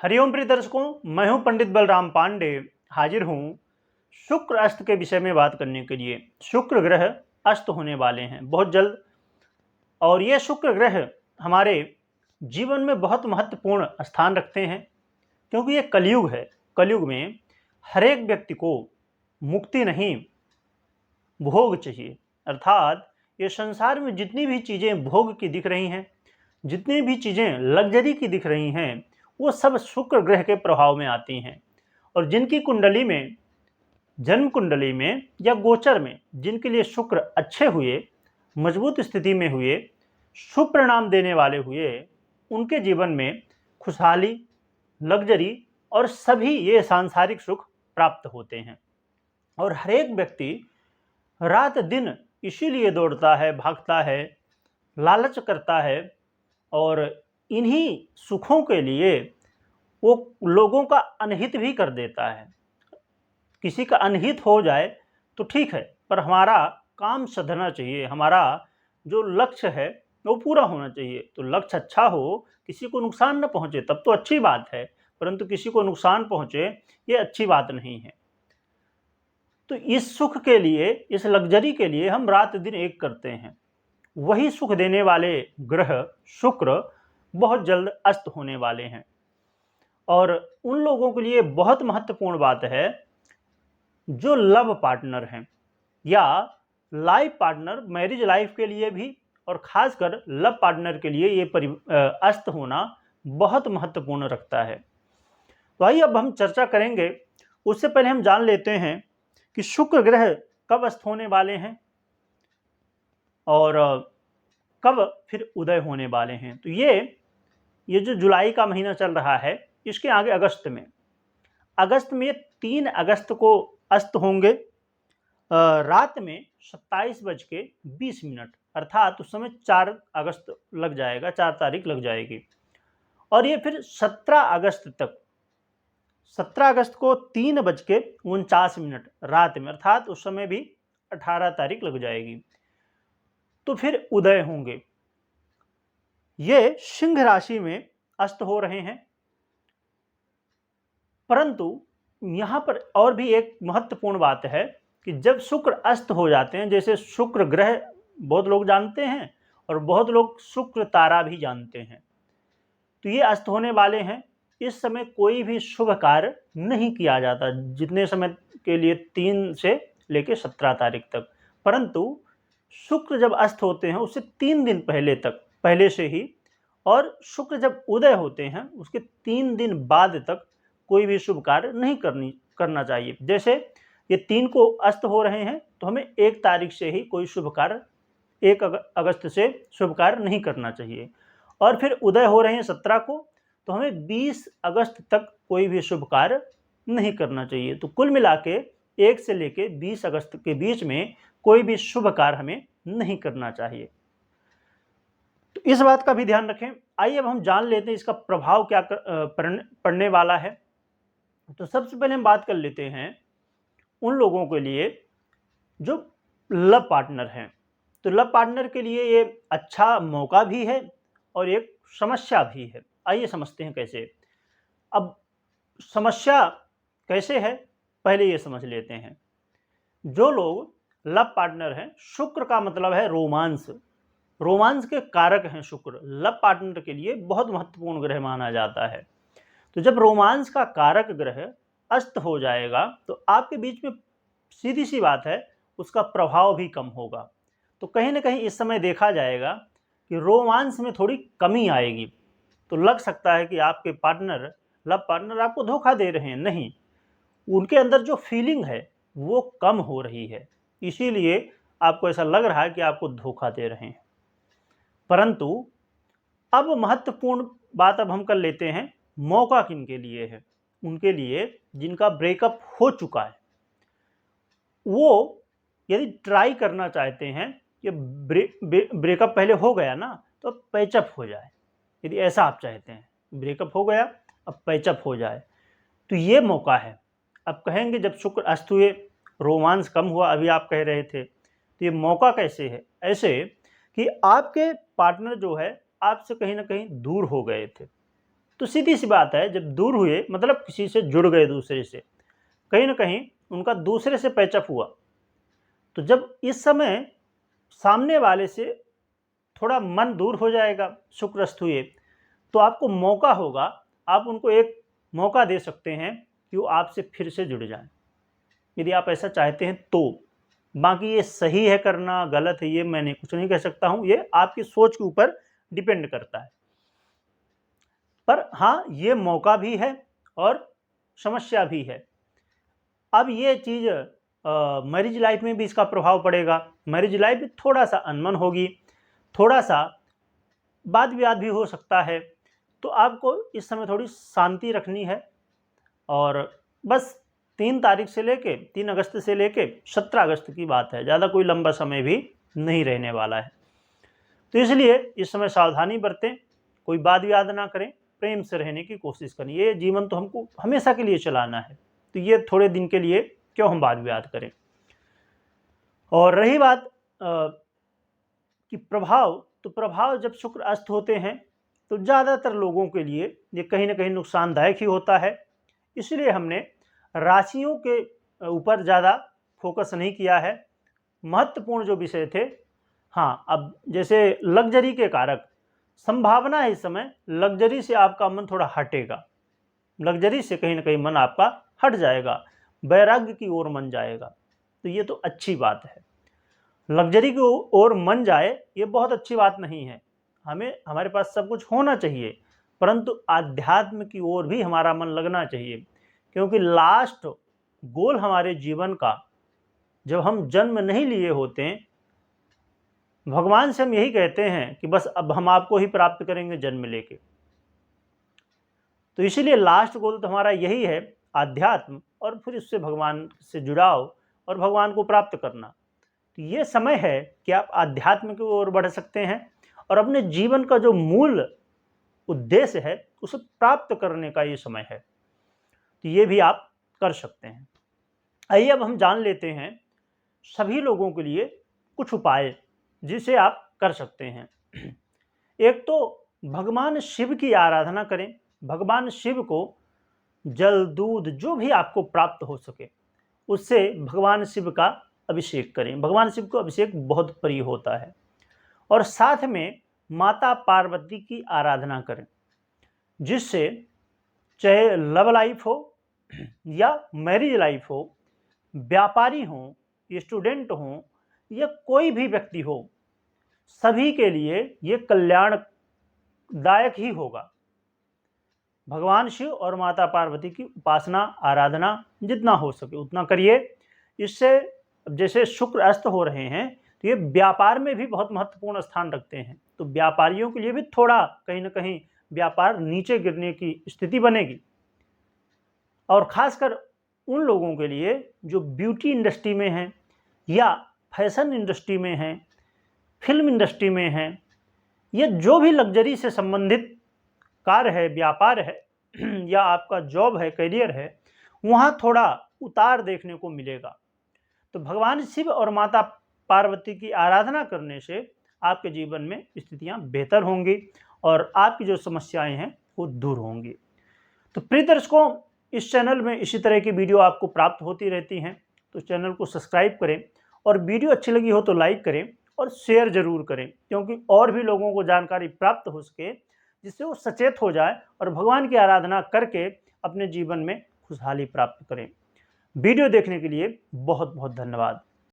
हरिओम प्रिय दर्शकों, मैं हूं पंडित बलराम पांडे। हाजिर हूं शुक्र अस्त के विषय में बात करने के लिए। शुक्र ग्रह अस्त होने वाले हैं बहुत जल्द, और ये शुक्र ग्रह हमारे जीवन में बहुत महत्वपूर्ण स्थान रखते हैं, क्योंकि ये कलयुग है। कलयुग में हर एक व्यक्ति को मुक्ति नहीं, भोग चाहिए। अर्थात ये संसार में जितनी भी चीज़ें भोग की दिख रही हैं, जितनी भी चीज़ें लग्जरी की दिख रही हैं, वो सब शुक्र ग्रह के प्रभाव में आती हैं। और जिनकी कुंडली में, जन्म कुंडली में या गोचर में जिनके लिए शुक्र अच्छे हुए, मजबूत स्थिति में हुए, शुभ परिणाम देने वाले हुए, उनके जीवन में खुशहाली, लग्जरी और सभी ये सांसारिक सुख प्राप्त होते हैं। और हर एक व्यक्ति रात दिन इसीलिए दौड़ता है, भागता है, लालच करता है, और इन्हीं सुखों के लिए वो लोगों का अनहित भी कर देता है। किसी का अनहित हो जाए तो ठीक है, पर हमारा काम सधना चाहिए, हमारा जो लक्ष्य है वो पूरा होना चाहिए। तो लक्ष्य अच्छा हो, किसी को नुकसान न पहुंचे, तब तो अच्छी बात है, परंतु किसी को नुकसान पहुंचे ये अच्छी बात नहीं है। तो इस सुख के लिए, इस लग्जरी के लिए हम रात दिन एक करते हैं। वही सुख देने वाले ग्रह शुक्र बहुत जल्द अस्त होने वाले हैं। और उन लोगों के लिए बहुत महत्वपूर्ण बात है जो लव पार्टनर हैं या लाइफ पार्टनर, मैरिज लाइफ के लिए भी, और खासकर लव पार्टनर के लिए ये अस्त होना बहुत महत्वपूर्ण रखता है। तो आइए अब हम चर्चा करेंगे। उससे पहले हम जान लेते हैं कि शुक्र ग्रह कब अस्त होने वाले हैं और कब फिर उदय होने वाले हैं। तो ये जो जुलाई का महीना चल रहा है, इसके आगे अगस्त में 3 अगस्त को अस्त होंगे, रात में 27:20, अर्थात उस समय 4 अगस्त लग जाएगा, 4 तारीख लग जाएगी। और ये फिर 17 अगस्त तक, 17 अगस्त को 3:49 रात में, अर्थात उस समय भी 18 तारीख लग जाएगी। तो फिर उदय होंगे। ये सिंह राशि में अस्त हो रहे हैं। परंतु यहाँ पर और भी एक महत्वपूर्ण बात है कि जब शुक्र अस्त हो जाते हैं, जैसे शुक्र ग्रह बहुत लोग जानते हैं और बहुत लोग शुक्र तारा भी जानते हैं, तो ये अस्त होने वाले हैं। इस समय कोई भी शुभ कार्य नहीं किया जाता, जितने समय के लिए 3 से लेकर 17 तारीख तक। परंतु शुक्र जब अस्त होते हैं उससे 3 दिन पहले से ही, और शुक्र जब उदय होते हैं उसके 3 दिन बाद तक कोई भी शुभ कार्य नहीं करना चाहिए। जैसे ये 3 को अस्त हो रहे हैं तो हमें 1 तारीख से ही कोई शुभ कार्य, 1 अगस्त से शुभ कार्य नहीं करना चाहिए। और फिर उदय हो रहे हैं 17 को, तो हमें 20 अगस्त तक कोई भी शुभ कार्य नहीं करना चाहिए। तो कुल मिला के 1 से लेके 20 अगस्त के बीच में कोई भी शुभ कार्य हमें नहीं करना चाहिए। तो इस बात का भी ध्यान रखें। आइए अब हम जान लेते हैं इसका प्रभाव क्या पड़ने वाला है। तो सबसे पहले हम बात कर लेते हैं उन लोगों के लिए जो लव पार्टनर हैं। तो लव पार्टनर के लिए ये अच्छा मौका भी है और एक समस्या भी है। आइए समझते हैं कैसे। अब समस्या कैसे है, पहले ये समझ लेते हैं। जो लोग लव पार्टनर हैं, शुक्र का मतलब है रोमांस, रोमांस के कारक हैं शुक्र। लव पार्टनर के लिए बहुत महत्वपूर्ण ग्रह माना जाता है। तो जब रोमांस का कारक ग्रह अस्त हो जाएगा तो आपके बीच में सीधी सी बात है उसका प्रभाव भी कम होगा। तो कहीं ना कहीं इस समय देखा जाएगा कि रोमांस में थोड़ी कमी आएगी। तो लग सकता है कि आपके पार्टनर, लव पार्टनर आपको धोखा दे रहे हैं, नहीं, उनके अंदर जो फीलिंग है वो कम हो रही है, इसीलिए आपको ऐसा लग रहा है कि आपको धोखा दे रहे हैं। परंतु अब महत्वपूर्ण बात अब हम कर लेते हैं, मौका किनके लिए है। उनके लिए जिनका ब्रेकअप हो चुका है, वो यदि ट्राई करना चाहते हैं कि ब्रेकअप पहले हो गया ना तो अब पैचअप हो जाए। यदि ऐसा आप चाहते हैं, ब्रेकअप हो गया अब पैचअप हो जाए, तो ये मौका है। अब कहेंगे जब शुक्र अस्त हुए, रोमांस कम हुआ, अभी आप कह रहे थे, तो ये मौका कैसे है? ऐसे कि आपके पार्टनर जो है आपसे कहीं ना कहीं दूर हो गए थे, तो सीधी सी बात है, जब दूर हुए मतलब किसी से जुड़ गए, दूसरे से कहीं ना कहीं उनका दूसरे से पैचअप हुआ, तो जब इस समय सामने वाले से थोड़ा मन दूर हो जाएगा, शुक्रस्त हुए, तो आपको मौका होगा, आप उनको एक मौका दे सकते हैं कि वो आपसे फिर से जुड़ जाएं, यदि आप ऐसा चाहते हैं तो। बाकी ये सही है करना, गलत है, ये मैंने कुछ नहीं कह सकता हूं, ये आपकी सोच के ऊपर डिपेंड करता है। पर हाँ, ये मौका भी है और समस्या भी है। अब ये चीज़ मैरिज लाइफ में भी इसका प्रभाव पड़ेगा। मैरिज लाइफ भी थोड़ा सा अनमन होगी, थोड़ा सा वाद विवाद भी हो सकता है, तो आपको इस समय थोड़ी शांति रखनी है। और बस 3 अगस्त से लेके 17 अगस्त की बात है, ज़्यादा कोई लंबा समय भी नहीं रहने वाला है। तो इसलिए इस समय सावधानी बरतें, कोई वाद विवाद ना करें, प्रेम से रहने की कोशिश करें। ये जीवन तो हमको हमेशा के लिए चलाना है, तो ये थोड़े दिन के लिए क्यों हम वाद विवाद करें। और रही बात कि प्रभाव, तो प्रभाव जब शुक्र अस्त होते हैं तो ज़्यादातर लोगों के लिए ये कहीं ना कहीं नुकसानदायक ही होता है। इसलिए हमने राशियों के ऊपर ज़्यादा फोकस नहीं किया है। महत्वपूर्ण जो विषय थे, हाँ, अब जैसे लग्जरी के कारक, संभावना है इस समय लग्जरी से आपका मन थोड़ा हटेगा, लग्जरी से कहीं ना कहीं मन आपका हट जाएगा, वैराग्य की ओर मन जाएगा, तो ये तो अच्छी बात है। लग्जरी की ओर मन जाए ये बहुत अच्छी बात नहीं है। हमारे पास सब कुछ होना चाहिए, परंतु आध्यात्म की ओर भी हमारा मन लगना चाहिए, क्योंकि लास्ट गोल हमारे जीवन का, जब हम जन्म नहीं लिए होते हैं, भगवान से हम यही कहते हैं कि बस अब हम आपको ही प्राप्त करेंगे जन्म लेके। तो इसीलिए लास्ट गोल तो हमारा यही है, आध्यात्म, और फिर उससे भगवान से जुड़ाव और भगवान को प्राप्त करना। तो ये समय है कि आप आध्यात्म की ओर बढ़ सकते हैं और अपने जीवन का जो मूल उद्देश्य है उसे प्राप्त करने का ये समय है, तो ये भी आप कर सकते हैं। आइए अब हम जान लेते हैं सभी लोगों के लिए कुछ उपाय जिसे आप कर सकते हैं। एक तो भगवान शिव की आराधना करें। भगवान शिव को जल, दूध, जो भी आपको प्राप्त हो सके उससे भगवान शिव का अभिषेक करें। भगवान शिव को अभिषेक बहुत प्रिय होता है। और साथ में माता पार्वती की आराधना करें, जिससे चाहे लव लाइफ हो या मैरिज लाइफ हो, व्यापारी हो, स्टूडेंट हो या कोई भी व्यक्ति हो, सभी के लिए ये कल्याणदायक ही होगा। भगवान शिव और माता पार्वती की उपासना, आराधना जितना हो सके उतना करिए। इससे जैसे शुक्र अस्त हो रहे हैं तो ये व्यापार में भी बहुत महत्वपूर्ण स्थान रखते हैं, तो व्यापारियों के लिए भी थोड़ा कहीं ना कहीं व्यापार नीचे गिरने की स्थिति बनेगी। और खासकर उन लोगों के लिए जो ब्यूटी इंडस्ट्री में हैं या फैशन इंडस्ट्री में हैं, फिल्म इंडस्ट्री में हैं, या जो भी लग्जरी से संबंधित कार्य है, व्यापार है या आपका जॉब है, करियर है, वहाँ थोड़ा उतार देखने को मिलेगा। तो भगवान शिव और माता पार्वती की आराधना करने से आपके जीवन में स्थितियाँ बेहतर होंगी और आपकी जो समस्याएं हैं वो दूर होंगी। तो प्रिय दर्शकों, इस चैनल में इसी तरह की वीडियो आपको प्राप्त होती रहती हैं, तो चैनल को सब्सक्राइब करें और वीडियो अच्छी लगी हो तो लाइक करें और शेयर जरूर करें, क्योंकि और भी लोगों को जानकारी प्राप्त हो सके, जिससे वो सचेत हो जाए और भगवान की आराधना करके अपने जीवन में खुशहाली प्राप्त करें। वीडियो देखने के लिए बहुत बहुत धन्यवाद।